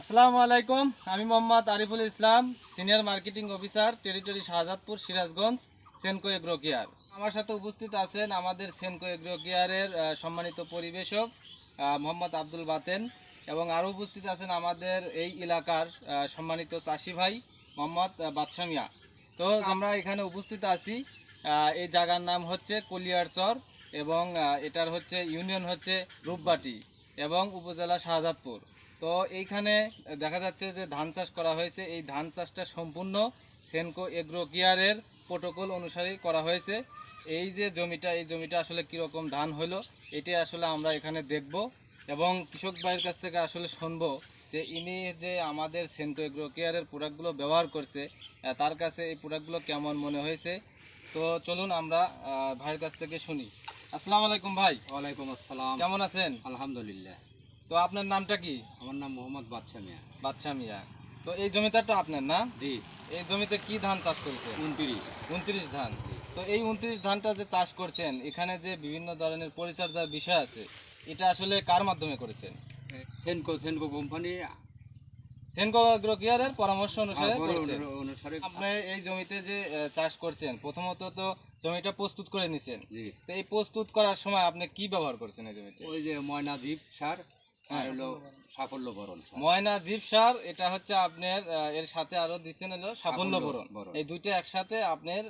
আসসালামু আলাইকুম। আমি Mohammad Ariful Islam, senior marketing officer, territory Shahjadpur, Sirajganj, Senco agro care. আমার সাথে উপস্থিত আছেন আমাদের সেনকো এগ্রো কেয়ারের সম্মানিত পরিবেশক মোহাম্মদ আব্দুল বাতেন, এবং আরও উপস্থিত আছেন আমাদের এই এলাকার সম্মানিত চাষি ভাই মোহাম্মদ বাদশা মিয়া। তো আমরা এখানে উপস্থিত আছি, এই জায়গার নাম হচ্ছে কলিয়ারচর, এবং এটার হচ্ছে ইউনিয়ন হচ্ছে রূপবাটি এবং উপজেলা শাহজাদপুর। তো এইখানে দেখা যাচ্ছে যে ধান চাষ করা হয়েছে। এই ধান চাষটা সম্পূর্ণ সেনকো এগ্রো কেয়ারের প্রোটোকল অনুসারে করা হয়েছে। এই যে জমিটা, এই জমিটা আসলে কীরকম ধান হলো, এটাই আসলে আমরা এখানে দেখব এবং কৃষক ভাইয়ের কাছ থেকে আসলে শুনবো যে ইনি যে আমাদের সেনকো এগ্রো কেয়ারের প্রোডাক্টগুলো ব্যবহার করছে, তার কাছে এই প্রোডাক্টগুলো কেমন মনে হয়েছে। তো চলুন আমরা ভাইয়ের কাছ থেকে শুনি। আসসালামু আলাইকুম ভাই। ওয়ালাইকুম আসসালাম। কেমন আছেন? আলহামদুলিল্লাহ। তো আপনার নামটা কি? আমার নাম মোহাম্মদ বাদশা মিয়া। বাদশা মিয়া। তো এই জমিটা তো আপনার না? জি। এই জমিতে কি ধান চাষ করেছেন? 29 ধান। তো এই 29 ধানটা যে চাষ করছেন, এখানে যে বিভিন্ন ধরনের পরিচর্যার বিষয় আছে, এটা আসলে কার মাধ্যমে করেছেন? সেনকো কোম্পানি সেনকো এগ্রো কেয়ারের পরামর্শ অনুসারে করেছেন। অনুসারে আপনি এই জমিতে যে চাষ করছেন, প্রথমত তো জমিটা প্রস্তুত করে নিছেন। জি। তো এই প্রস্তুত করার সময় আপনি কি ব্যবহার করছেন এই জমিতে? ওই যে ময়না দ্বীপ সার আর হলো সাফল্য বরণ সার। ময়না জীব সার, এটা হচ্ছে আপনার এর সাথে আরো দিচ্ছেন হলো সাফল্য বরণ। বরণ। এই দুইটা একসাথে আপনার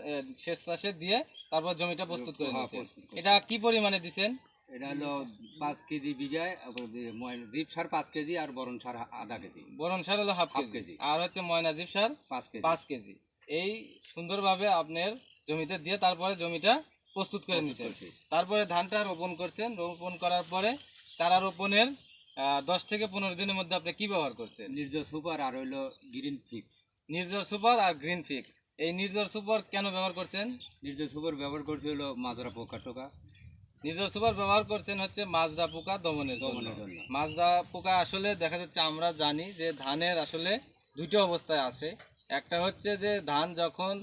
শেষ চাষে দিয়ে তারপর জমিটা প্রস্তুত করে হ্যাঁ, নিয়েছেন। প্রস্তুত করে। এটা কি পরিমাণে দিচ্ছেন? এটা হলো 5 কেজি বিঘায়, ময়না দ্বীপ সার 5 কেজি আর বরণ সার আধা কেজি। বরণ সার হলো হাফ কেজি, আর হচ্ছে ময়না জীব সার 5 কেজি। 5 কেজি। এই সুন্দরভাবে আপনার জমিতে দিয়ে তারপরে জমিটা প্রস্তুত করে নিয়েছেন। তারপরে ধানটা রোপণ করছেন। রোপণ করার পরে চারা রোপণের 10 থেকে 15 দিনের মধ্যে আপনি কি ব্যবহার করছেন? নির্জর সুপার আর হলো গ্রিন ফিক্স। নির্জর সুপার আর গ্রিন ফিক্স। এই নির্জর সুপার কেন ব্যবহার করছেন? নির্জর সুপার ব্যবহার করতে হলো মাজরা পোকা টোকা। নির্জর সুপার ব্যবহার করছেন হচ্ছে মাজরা পোকা দমনের জন্য। মাজরা পোকা আসলে দেখা যাচ্ছে, আমরা জানি যে ধানের আসলে দুটো অবস্থায় আসে। একটা হচ্ছে যে ধান যখন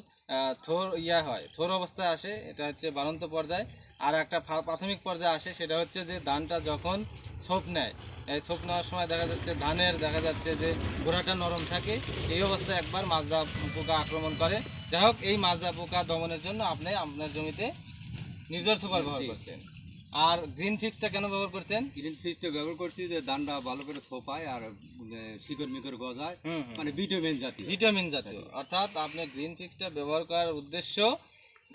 থোর অবস্থায় আসে, এটা হচ্ছে বাড়ন্ত পর্যায়ে। আর একটা প্রাথমিক পর্যায়ে আসে, সেটা হচ্ছে যে ধানটা যখন ছোপ নেয়। এই ছোপ নেওয়ার সময় দেখা যাচ্ছে যে গোড়াটা নরম থাকে। এই অবস্থায় একবার মাজরা পোকা আক্রমণ করে। যাই হোক, এই মাজরা পোকা দমনের জন্য আপনি আপনার জমিতে নির্জর সুপার ব্যবহার করছেন। আর গ্রিন ফিক্সটা কেন ব্যবহার করছেন? গ্রিন ফিক্সটা ব্যবহার করছি যে ধানটা ভালো করে ছোপায় আর শিকড় মিকড় গজায়, মানে ভিটামিন জাতীয়। অর্থাৎ আপনি গ্রিন ফিক্সটা ব্যবহার করার উদ্দেশ্য,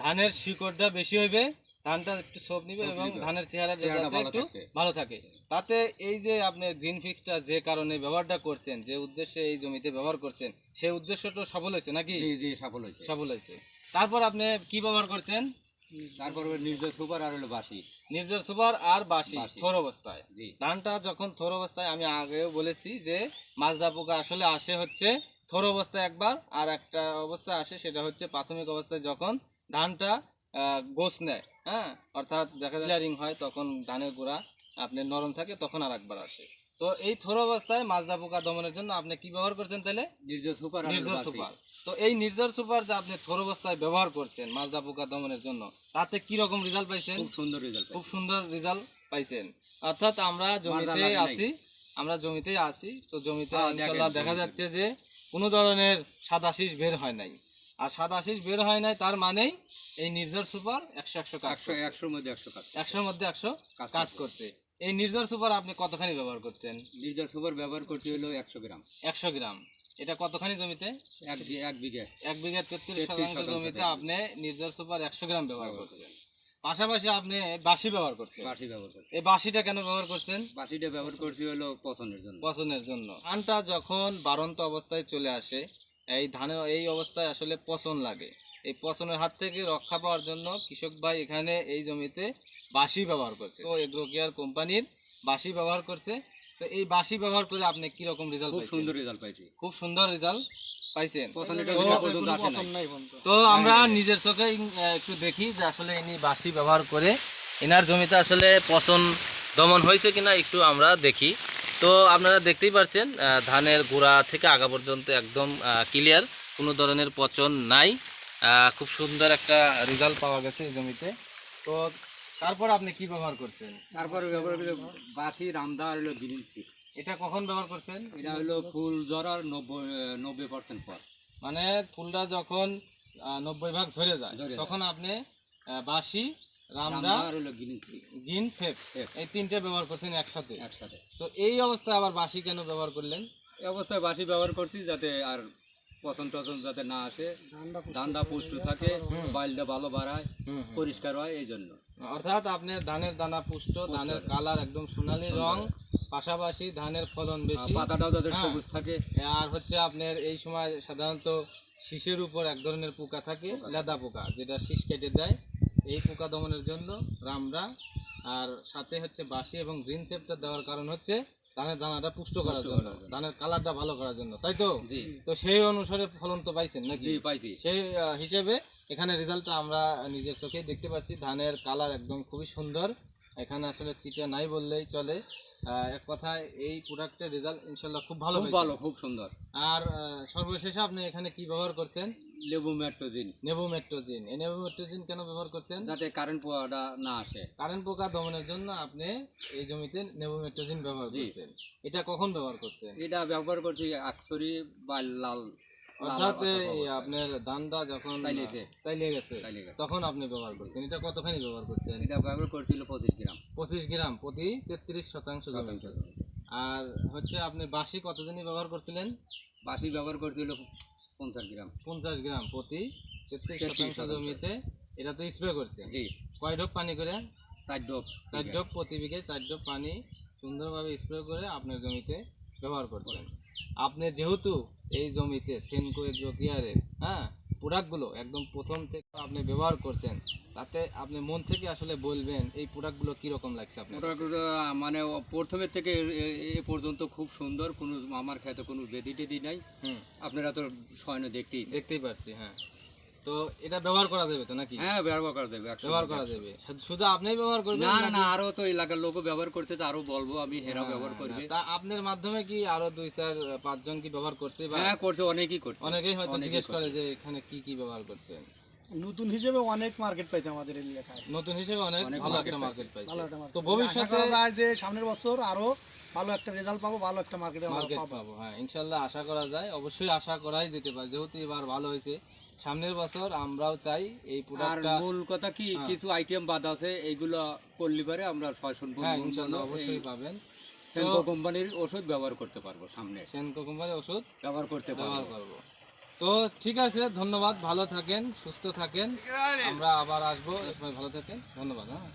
ধানের শিকড়টা বেশি হইবে, ধানটা একটু ছোপ নিবে এবং ধানের চেহারাটা একটু ভালো থাকে। তাতে এই যে আপনি গ্রিন ফিক্সটা যে কারণে ব্যবহারটা করছেন, যে উদ্দেশ্যে এই জমিতে ব্যবহার করছেন, সেই উদ্দেশ্যটা সফল হয়েছে নাকি? জি জি, সফল হয়েছে। তারপর আপনি কি ব্যবহার করছেন? তারপর নির্জর সুপার আর হলো বাসি। নির্জর সুপার আর বাসি থোর অবস্থায়। ধানটা যখন থোর অবস্থায়, আমি আগেও বলেছি যে মাজরা পোকা আসলে আসে হচ্ছে থোর অবস্থায় একবার, আর একটা অবস্থায় আসে সেটা হচ্ছে প্রাথমিক অবস্থায়, যখন ধানটা গোছ নেয়, হ্যাঁ, অর্থাৎ দেখা যায় ক্লিয়ারিং হয়, তখন ধানের গোড়া আপনার নরম থাকে, তখন আর একবার আসে। তো এই থোর অবস্থায় মাজরা পোকা দমনের জন্য আপনি কি ব্যবহার করছেন তাহলে? নির্জর সুপার। তো এই নির্জর সুপার যে আপনি থোর অবস্থায় ব্যবহার করছেন মাজরা পোকা দমনের জন্য, তাতে কি রকম রেজাল্ট পাইছেন? খুব সুন্দর রেজাল্ট পাইছেন। অর্থাৎ আমরা জমিতেই আছি। তো জমিতে ইনশাআল্লাহ দেখা যাচ্ছে যে কোনো ধরনের সাদা শীষ বের হয় নাই। আর সাদা শীষ বের হয় নাই, তার মানেই এই নির্জর সুপার 100 কাজ করছে। 100 মধ্যে 100 কাজ করছে। এই নির্জর সুপার আপনি কতখানি ব্যবহার করছেন? নির্জর সুপার ব্যবহার করতে হলো 100 গ্রাম। 100 গ্রাম। এটা কতখানি জমিতে? 1 বিঘা। 1 বিঘা 33% জমিতে আপনি নির্জর সুপার 100 গ্রাম ব্যবহার করছেন। পাশাপাশি আপনি বাসি ব্যবহার করছেন। এই বাসিটা কেন ব্যবহার করছেন? বাসিটা ব্যবহার করছি হলো পচনের জন্য। ধানটা যখন বাড়ন্ত অবস্থায় চলে আসে, এই ধানের এই অবস্থায় আসলে পচন লাগে। এই পচনের হাত থেকে রক্ষা পাওয়ার জন্য কৃষক ভাই এখানে এই জমিতে বাসি ব্যবহার করছে। তো এগ্রো কেয়ার কোম্পানির বাসি ব্যবহার করছে। তো এই বাসি ব্যবহার করে আপনি কি রকম রেজাল্ট পাইছেন? খুব সুন্দর রেজাল্ট পাইছেন। তো আমরা নিজের চোখে একটু দেখি যে আসলে ইনি বাসি ব্যবহার করে এনার জমিতে আসলে পচন দমন হয়েছে কিনা, একটু আমরা দেখি। তো আপনারা দেখতেই পাচ্ছেন ধানের গোড়া থেকে আগা পর্যন্ত একদম ক্লিয়ার, কোনো ধরনের পচন নাই। খুব সুন্দর একটা রেজাল্ট পাওয়া গেছে এই জমিতে। তো তারপর আপনি কি ব্যবহার করছেন? তারপর ব্যবহার করে বাসি, রামদা আর হলো গ্রিন ফিক্স। এটা কখন ব্যবহার করছেন? এটা হলো ফুল ঝরার 90% পর। মানে ফুলটা যখন 90 ভাগ ঝরে যায় ঝরে যায়। তখন আপনি বাসি, রামদা, রামদা আর হলো গ্রিন গিন, সেফ সেফ। এই তিনটে ব্যবহার করছেন একসাথে। একসাথে। তো এই অবস্থায় আবার বাসি কেন ব্যবহার করলেন? এই অবস্থায় বাসি ব্যবহার করছি যাতে আর পচন টচন যাতে না আসে, ধানটা পুষ্ট থাকে, বাইলটা ভালো বাড়ায়, পরিষ্কার হয়, এই জন্য। অর্থাৎ আপনার ধানের দানা পুষ্ট, ধানের কালার একদম সোনালী রং, পাশাপাশি ধানের ফলন বেশি, পাতাটাও যাতে হ্যাঁ। সবুজ থাকে। আর হচ্ছে আপনার এই সময় সাধারণত শীষের উপর এক ধরনের পোকা থাকে, লেদা পোকা, যেটা শীষ কেটে দেয়। এই পোকা দমনের জন্য রামরা আর সাথে হচ্ছে বাসি এবং গ্রিন সেপটা দেওয়ার কারণ হচ্ছে ধানের দানাটা পুষ্ট করার জন্য, ধানের কালারটা ভালো করার জন্য, তাই তো? জি তো সেই অনুসারে ফলন তো পাইছেন নাকি? জি পাইছি। সেই হিসেবে এখানে রেজাল্টটা আমরা নিজের চোখেই দেখতে পাচ্ছি। ধানের কালার একদম খুবই সুন্দর, এখানে আসলে চিটা নাই বললেই চলে। এক কথায় এই প্রোডাক্টের রেজাল্ট ইনশাল্লাহ খুব ভালো খুব হয়েছে। ভালো, খুব সুন্দর। আর সর্বশেষে আপনি এখানে কি ব্যবহার করছেন? লেবুমেট্রোজিন। নেবোমেট্রোজিন। এই নেবোমেট্রোজিন কেন ব্যবহার করছেন? যাতে কারেন্ট পোয়াটা না আসে। কারেন্ট পোকা দমনের জন্য আপনি এই জমিতে নেবোমেট্রোজিন ব্যবহার জি। করছেন। এটা কখন ব্যবহার করছেন? এটা ব্যবহার করছি আকসরি বা লাল। অর্থাৎ আপনার ধানটা যখন চাইলেছে। চাইলে গেছে চাইলে গেছে। তখন আপনি ব্যবহার করছেন। এটা কতখানি ব্যবহার করছেন? এটা ব্যবহার করছিল 25 গ্রাম। 25 গ্রাম প্রতি 33% জমিতে। আর হচ্ছে আপনি বাসি কতজনই ব্যবহার করছিলেন? বাসি ব্যবহার করছিল 50 গ্রাম। 50 গ্রাম প্রতি 33% জমিতে। এটা তো স্প্রে করছেন। জি। কয় ঢোক পানি করে? 4 ডোপ। 4 ঢোক প্রতি বিঘায় 4 ঢোক পানি সুন্দরভাবে স্প্রে করে আপনার জমিতে ব্যবহার করছেন। আপনি যেহেতু এই জমিতে সেনকো এগ্রো কেয়ারের প্রোডাক্টগুলো একদম প্রথম থেকে আপনি ব্যবহার করছেন, তাতে আপনি মন থেকে আসলে বলবেন এই প্রোডাক্টগুলো কীরকম লাগছে আপনার? ওটা মানে প্রথমের থেকে এ পর্যন্ত খুব সুন্দর, কোনো আমার খেতে কোনো বেদি টেদি নাই। আপনারা তো স্বয়ং দেখতেই পারছি। হ্যাঁ, তো এটা ব্যবহার করা যাবে তো নাকি? হ্যাঁ, ব্যবহার করা যাবে। ব্যবহার করা যাবে। শুধু আপনিই ব্যবহার করবেন? না না না, আরো তো এলাকার লোকও ব্যবহার করতে, আরো বলবো আমি, হেরা ব্যবহার করবে। তা আপনার মাধ্যমে কি আরো 2-4-5 জন কি ব্যবহার করছে? বা হ্যাঁ করছে, অনেকেই করছে। অনেকেই হয়তো জিজ্ঞেস করে যে এখানে কি কি ব্যবহার করছেন। নতুন হিসেবে অনেক মার্কেট পাইছে আমাদের এই এলাকায়, নতুন হিসেবে অনেক ভালো একটা মার্কেট পাইছে। ভালো একটা market তো পাইছে। ভবিষ্যতে আশা করা যায় যে সামনের বছর আরো ভালো একটা রেজাল্ট পাবো, ভালো একটা মার্কেট পাবো। হ্যাঁ, ইনশাল্লাহ আশা করা যায়, অবশ্যই আশা করাই যেতে পারে। যেহেতু এবার ভালো হয়েছে, সামনের বছর আমরাও চাই এই আর প্রোডাক্টটা। মূল কথা কি, কিছু আইটেম বাদ আছে, এইগুলো করলে পারে আমরা 600 হ্যাঁ, ইনশাল্লাহ অবশ্যই পাবেন। সেনকো কোম্পানির ওষুধ ব্যবহার করতে পারবো, সামনে সেনকো কোম্পানির ওষুধ ব্যবহার করতে ব্যবহার পারবো। করবো। তো ঠিক আছে, ধন্যবাদ, ভালো থাকেন, সুস্থ থাকেন, আমরা আবার আসবো। ভালো থাকেন, ধন্যবাদ। হ্যাঁ।